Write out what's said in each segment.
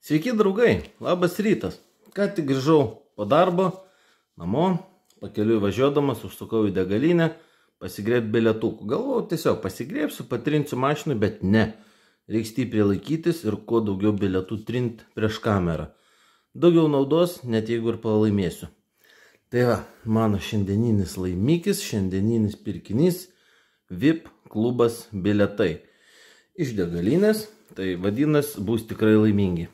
Sveiki draugai, labas rytas. Ką tik grįžau po darbo, namo, pakeliui važiuodamas, užsukau į degalinę, pasigrėbti bilietukų. Galvojau, tiesiog pasigrėbsiu, patrinsiu mašinui, bet ne. Reiks stipriai laikytis ir kuo daugiau bilietų trinti prieš kamerą. Daugiau naudos, net jeigu ir pralaimėsiu. Tai va, mano šiandieninis laimikis, šiandieninis pirkinys VIP klubas bilietai. Iš degalinės, tai vadinasi, bus tikrai laimingi.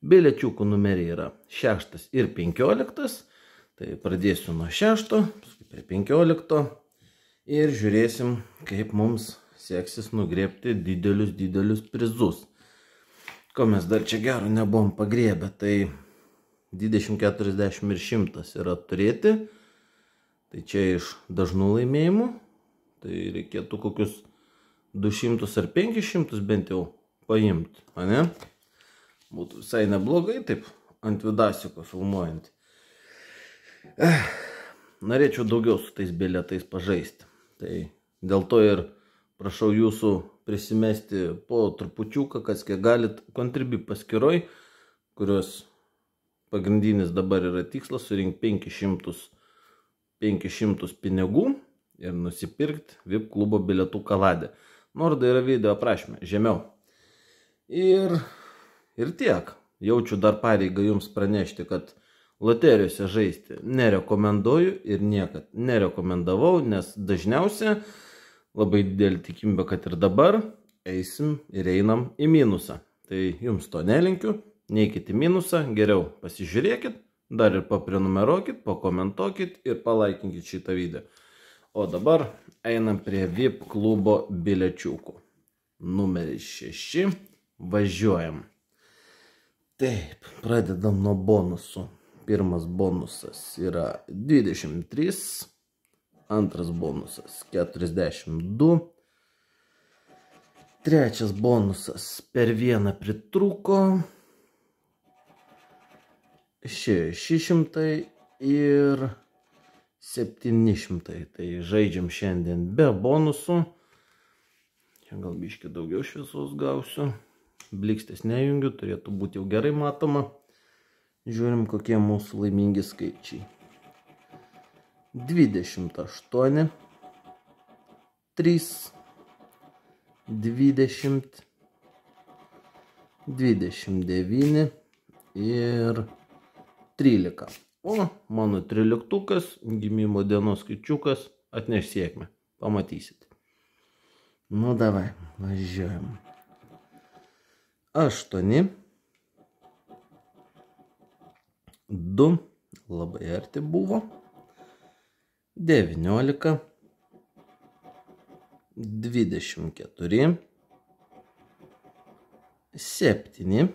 Biliečiukų numeriai yra 6 ir 15, tai pradėsiu nuo 6, paskui prie 15 ir žiūrėsim, kaip mums seksis nugrėbti didelius prizus. Ko mes dar čia gero nebuvom pagrėbę, tai 20, 40 ir 100 yra turėti, tai čia iš dažnų laimėjimų, tai reikėtų kokius 200 ar 500 bent jau paimti, ane? Būtų visai neblogai, taip, ant vidasiko filmuojant. Norėčiau daugiau su tais bilietais pažaisti. Tai dėl to ir prašau jūsų prisimesti po trupučiuką, kas kiek galit, Contribui paskyroj, kurios pagrindinis dabar yra tikslas surinkti 500 pinigų ir nusipirkti VIP klubo bilietų kaladę. Nuoroda yra video aprašyme, žemiau. Ir tiek. Jaučiu dar pareigą jums pranešti, kad loterijose žaisti nerekomenduoju ir niekad nerekomendavau, nes dažniausiai labai didelė tikimybė, kad ir dabar eisim ir einam į minusą. Tai jums to nelinkiu, neikit į minusą, geriau pasižiūrėkit, dar ir paprenumeruokit, pakomentuokit ir palaikinkit šitą video. O dabar einam prie VIP klubo biliečiukų. Numeris 6, važiuojam. Taip, pradedam nuo bonusų. Pirmas bonusas yra 23, antras bonusas 42, trečias bonusas per vieną pritrūko, 600 ir 700. Tai žaidžiam šiandien be bonusų. Čia gal biškį daugiau šviesos gausiu. Blikstės nejungiu, turėtų būti jau gerai matoma. Žiūrim, kokie mūsų laimingi skaičiai. 28, 3, 20, 29 ir 13. O mano 13-ukas, gimimo dienos skaičiukas, atneš sėkmę. Pamatysit. Nu davai, važiuojam. 8, 2, labai arti buvo, 19, 24, 7,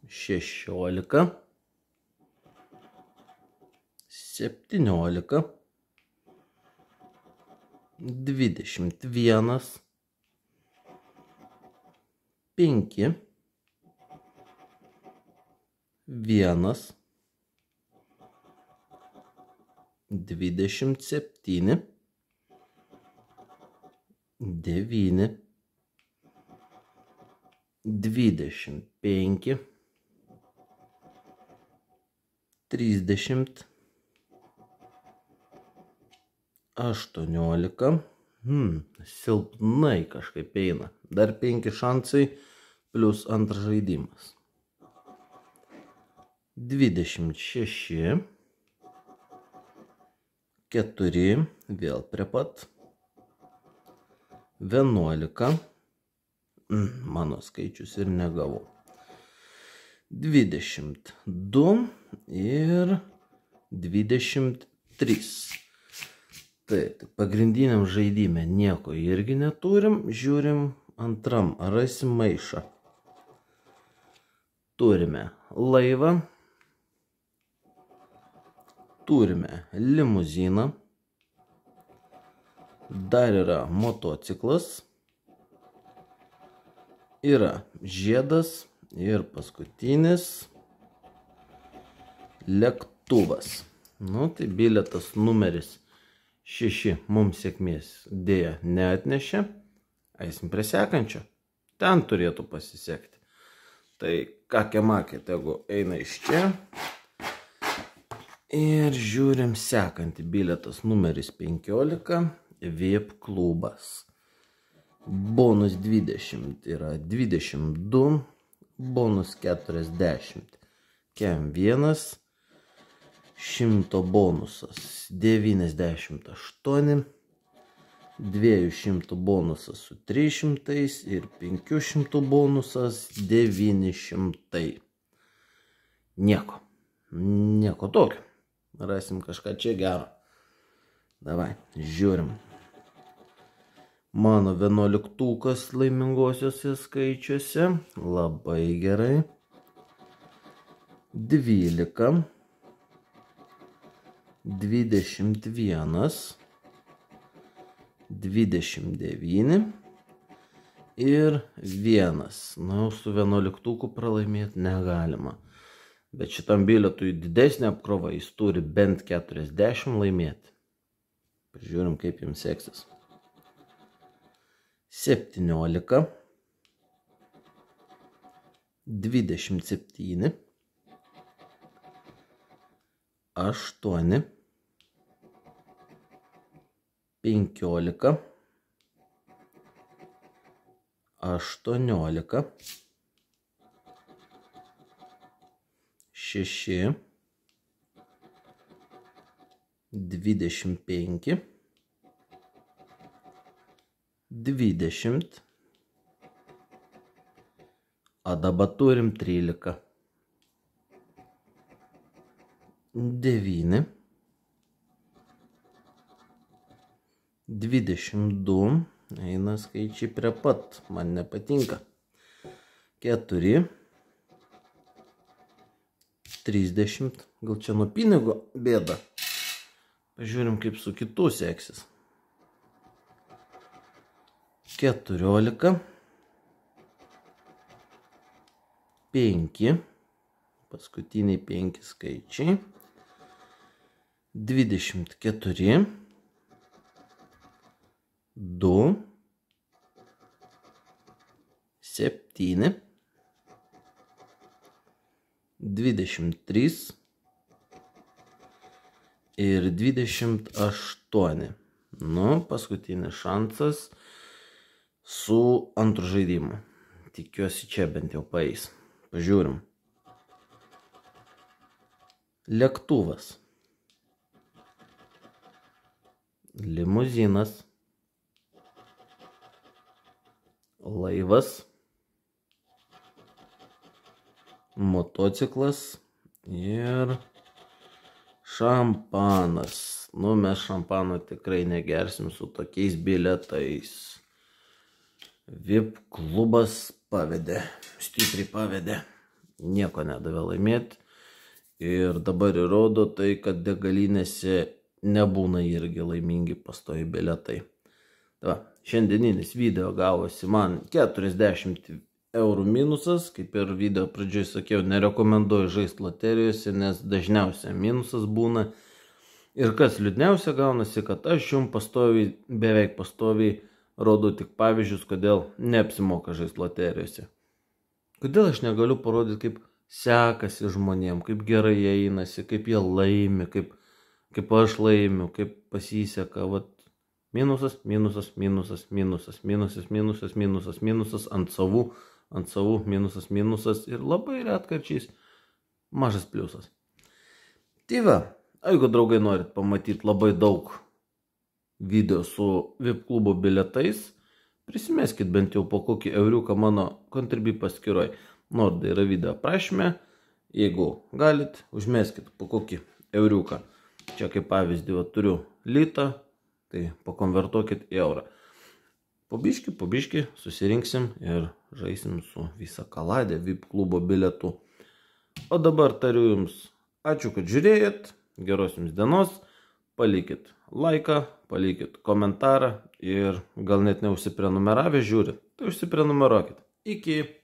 16, 17, 21, 5, 1, 27, 9, 25, 30, 18, silpnai kažkaip eina, dar 5 šansai plus antras žaidimas. 26, 4, vėl prie pat, 11, mano skaičius ir negavau, 22 ir 23. Tai pagrindiniam žaidime nieko irgi neturim, žiūrim antram, ar rasim maišą. Turime laivą, turime limuziną, dar yra motociklas, yra žiedas ir paskutinis lėktuvas. Nu, tai bilietas numeris 6 mums sėkmės dėja neatnešė. Eisim prie sekančio. ten turėtų pasisekti. Tai kakė-makė, tegu eina iš čia. Ir žiūrim sekantį bilietas numeris 15, VIP klubas. Bonus 20 yra 22, bonus 40, kem 1, 100 bonusas 98, 200 bonusas su 300 ir 500 bonusas 900. Nieko tokio. Rasim kažką čia gero. Davai, žiūrim. Mano 11-tukas laimingosiuose skaičiuose. Labai gerai. 12. 21. 29. Ir 1. Na, su 11-tuku pralaimėti negalima. Bet šitam bilietui didesnė apkrova, jis turi bent 40 laimėti. Pažiūrim, kaip jums seksis. 17, 27, 8, 15, 18, 6, 25, 20, a dabar turim 13, 9, 22, eina skaičiai prie pat, man nepatinka, 4, 30, gal čia nuo pinigo bėda, pažiūrim kaip su kitų seksis. 14, 5, paskutiniai 5 skaičiai, 24, 2, 7, 23 ir 28. Nu, paskutinis šansas su antru žaidimu. Tikiuosi čia bent jau paeis. Pažiūrim. Lėktuvas. Limuzinas. Laivas. Motociklas. Ir šampanas. Nu, mes šampano tikrai negersim su tokiais bilietais. VIP klubas pavedė, stipriai pavedė, nieko nedavė laimėti ir dabar įrodo tai, kad degalinėse nebūna irgi laimingi pastovi bilietai. Va, šiandieninis video gavosi man 40 eurų minusas, kaip ir video pradžioj sakiau, nerekomenduoju žaisti loterijose, nes dažniausiai minusas būna ir kas liūdniausia gaunasi, kad aš jums pastoviai, beveik pastoviai rodau tik pavyzdžius, kodėl neapsimoka žaisti loterijose. Kodėl aš negaliu parodyti, kaip sekasi žmonėm, kaip gerai jie einasi, kaip jie laimi, kaip aš laimiu, kaip pasiseka. Vat, minusas, minusas, minusas, minusas, minusas, minusas, minusas, minusas, ant savų, minusas, minusas ir labai retkarčiais mažas pliusas. Tai va, jeigu draugai norit pamatyti labai daug video su VIP klubo bilietais, prisimeskit bent jau po kokį euriuką mano Contribui paskyroj. Nuoroda yra video aprašyme. Jeigu galit, užmeskit po kokį euriuką. Čia kaip pavyzdį turiu litą, tai pakonvertuokit į eurą. Po biškį susirinksim ir žaisim su visą kaladę VIP klubo bilietų. O dabar tariu jums ačiū, kad žiūrėjot, geros jums dienos, palikit laiką, palikit komentarą ir gal net neužsiprenumeravę žiūrit, tai užsiprenumeruokit. Iki.